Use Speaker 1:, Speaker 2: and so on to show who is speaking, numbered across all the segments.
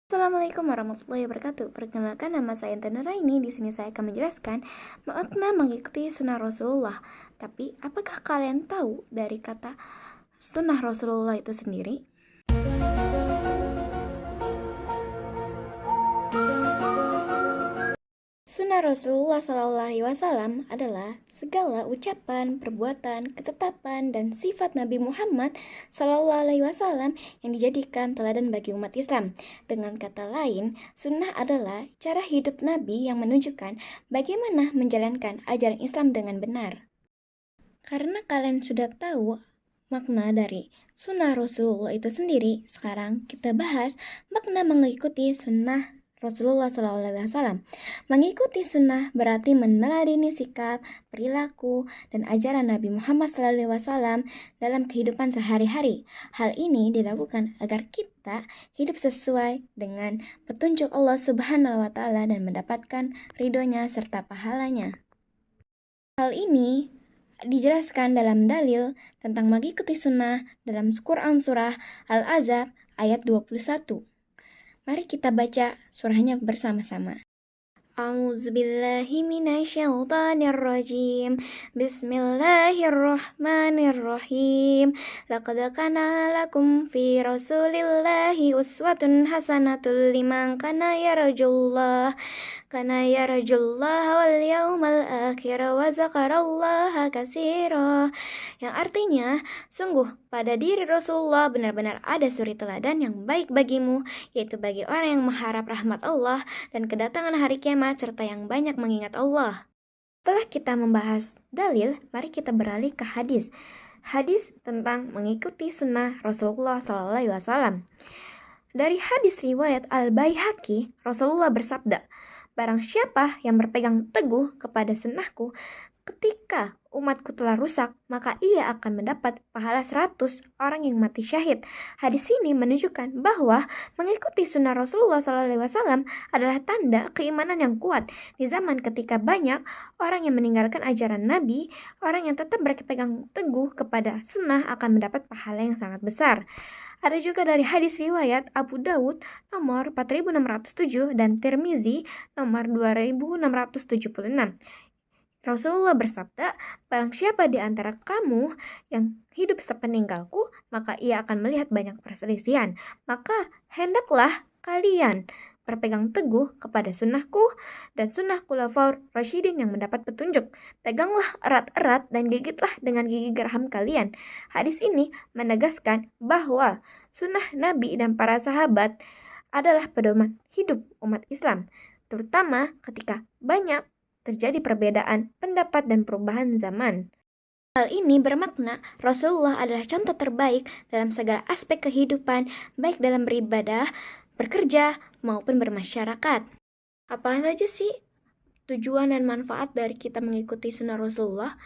Speaker 1: Assalamualaikum warahmatullahi wabarakatuh. Perkenalkan, nama saya Intan Nuraini. Di sini saya akan menjelaskan makna mengikuti sunnah Rasulullah. Tapi, apakah kalian tahu dari kata sunnah Rasulullah itu sendiri? Sunnah Rasulullah SAW adalah segala ucapan, perbuatan, ketetapan, dan sifat Nabi Muhammad SAW yang dijadikan teladan bagi umat Islam. Dengan kata lain, sunnah adalah cara hidup Nabi yang menunjukkan bagaimana menjalankan ajaran Islam dengan benar. Karena kalian sudah tahu makna dari sunnah Rasulullah itu sendiri, sekarang kita bahas makna mengikuti sunnah Rasulullah SAW. Mengikuti sunnah berarti meneladani sikap, perilaku, dan ajaran Nabi Muhammad SAW dalam kehidupan sehari-hari. Hal ini dilakukan agar kita hidup sesuai dengan petunjuk Allah Subhanahu wa Ta'ala dan mendapatkan ridhonya serta pahalanya. Hal ini dijelaskan dalam dalil tentang mengikuti sunnah dalam Quran surah Al-Ahzab ayat 21. Mari kita baca surahnya bersama-sama. A'udzubillahi minasyaitonirrajim. Bismillahirrahmanirrahim. Laqad kana lakum fi Rasulillahi uswatun hasanatul liman kana yarjullaha wal yawmal akhir wa zakarallaha katsira. Yang artinya, sungguh pada diri Rasulullah benar-benar ada suri teladan yang baik bagimu, yaitu bagi orang yang mengharap rahmat Allah dan kedatangan hari kiamat serta yang banyak mengingat Allah. Setelah kita membahas dalil, mari kita beralih ke hadis. Hadis tentang mengikuti sunnah Rasulullah SAW. Dari hadis riwayat Al-Baihaqi, Rasulullah bersabda, "Barang siapa yang berpegang teguh kepada sunnahku, ketika umatku telah rusak, maka ia akan mendapat pahala 100 orang yang mati syahid." Hadis ini menunjukkan bahwa mengikuti sunnah Rasulullah SAW adalah tanda keimanan yang kuat. Di zaman ketika banyak orang yang meninggalkan ajaran Nabi, orang yang tetap berpegang teguh kepada sunnah akan mendapat pahala yang sangat besar. Ada juga dari hadis riwayat Abu Dawud nomor 4607 dan Tirmizi nomor 2676. Rasulullah bersabda, "Barang siapa di antara kamu yang hidup sepeninggalku, maka ia akan melihat banyak perselisihan. Maka hendaklah kalian berpegang teguh kepada sunnahku dan sunnah khulafaur rasyidin yang mendapat petunjuk. Peganglah erat-erat dan gigitlah dengan gigi geraham kalian." Hadis ini menegaskan bahwa sunnah Nabi dan para sahabat adalah pedoman hidup umat Islam, terutama ketika banyak terjadi perbedaan pendapat dan perubahan zaman. Hal ini bermakna Rasulullah adalah contoh terbaik dalam segala aspek kehidupan, baik dalam beribadah, bekerja, maupun bermasyarakat. Apa saja sih tujuan dan manfaat dari kita mengikuti sunnah Rasulullah?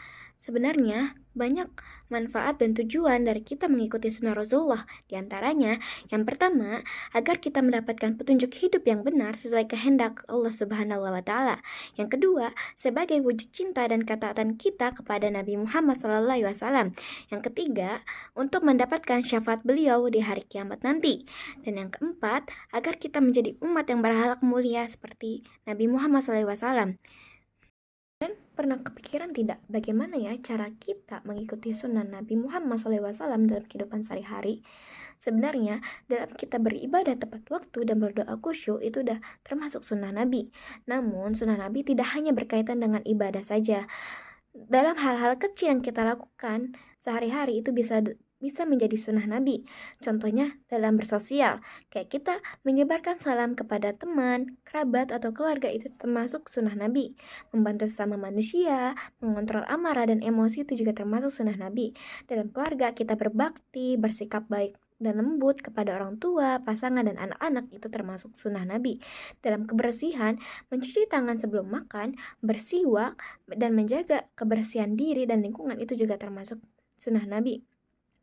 Speaker 1: Sebenarnya banyak manfaat dan tujuan dari kita mengikuti sunnah Rasulullah. Di antaranya, yang pertama, agar kita mendapatkan petunjuk hidup yang benar sesuai kehendak Allah Subhanahu wa Ta'ala. Yang kedua, sebagai wujud cinta dan ketaatan kita kepada Nabi Muhammad SAW. Yang ketiga, untuk mendapatkan syafaat beliau di hari kiamat nanti. Dan yang keempat, agar kita menjadi umat yang berakhlak mulia seperti Nabi Muhammad SAW. Pernah kepikiran tidak bagaimana ya cara kita mengikuti sunnah Nabi Muhammad SAW dalam kehidupan sehari-hari? Sebenarnya dalam kita beribadah tepat waktu dan berdoa khusyuk itu udah termasuk sunnah Nabi. Namun sunnah Nabi tidak hanya berkaitan dengan ibadah saja. Dalam hal-hal kecil yang kita lakukan sehari-hari itu bisa menjadi sunnah Nabi. Contohnya dalam bersosial, kayak kita menyebarkan salam kepada teman, kerabat, atau keluarga itu termasuk sunnah Nabi. Membantu sesama manusia, mengontrol amarah dan emosi itu juga termasuk sunnah Nabi. Dalam keluarga kita berbakti, bersikap baik dan lembut kepada orang tua, pasangan, dan anak-anak itu termasuk sunnah Nabi. Dalam kebersihan, mencuci tangan sebelum makan, bersiwak, dan menjaga kebersihan diri dan lingkungan itu juga termasuk sunnah Nabi.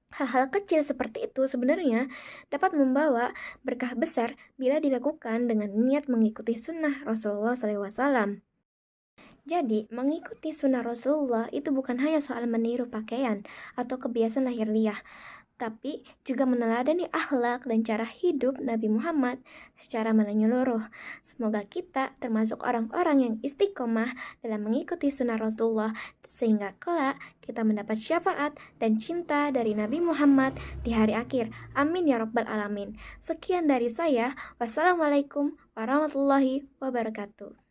Speaker 1: Hal-hal kecil seperti itu sebenarnya dapat membawa berkah besar bila dilakukan dengan niat mengikuti sunnah Rasulullah SAW. Jadi, mengikuti sunnah Rasulullah itu bukan hanya soal meniru pakaian atau kebiasaan lahiriah, tapi juga meneladani akhlak dan cara hidup Nabi Muhammad secara menyeluruh. Semoga kita termasuk orang-orang yang istiqomah dalam mengikuti sunnah Rasulullah, sehingga kelak kita mendapat syafaat dan cinta dari Nabi Muhammad di hari akhir. Amin ya rabbal alamin. Sekian dari saya. Wassalamualaikum warahmatullahi wabarakatuh.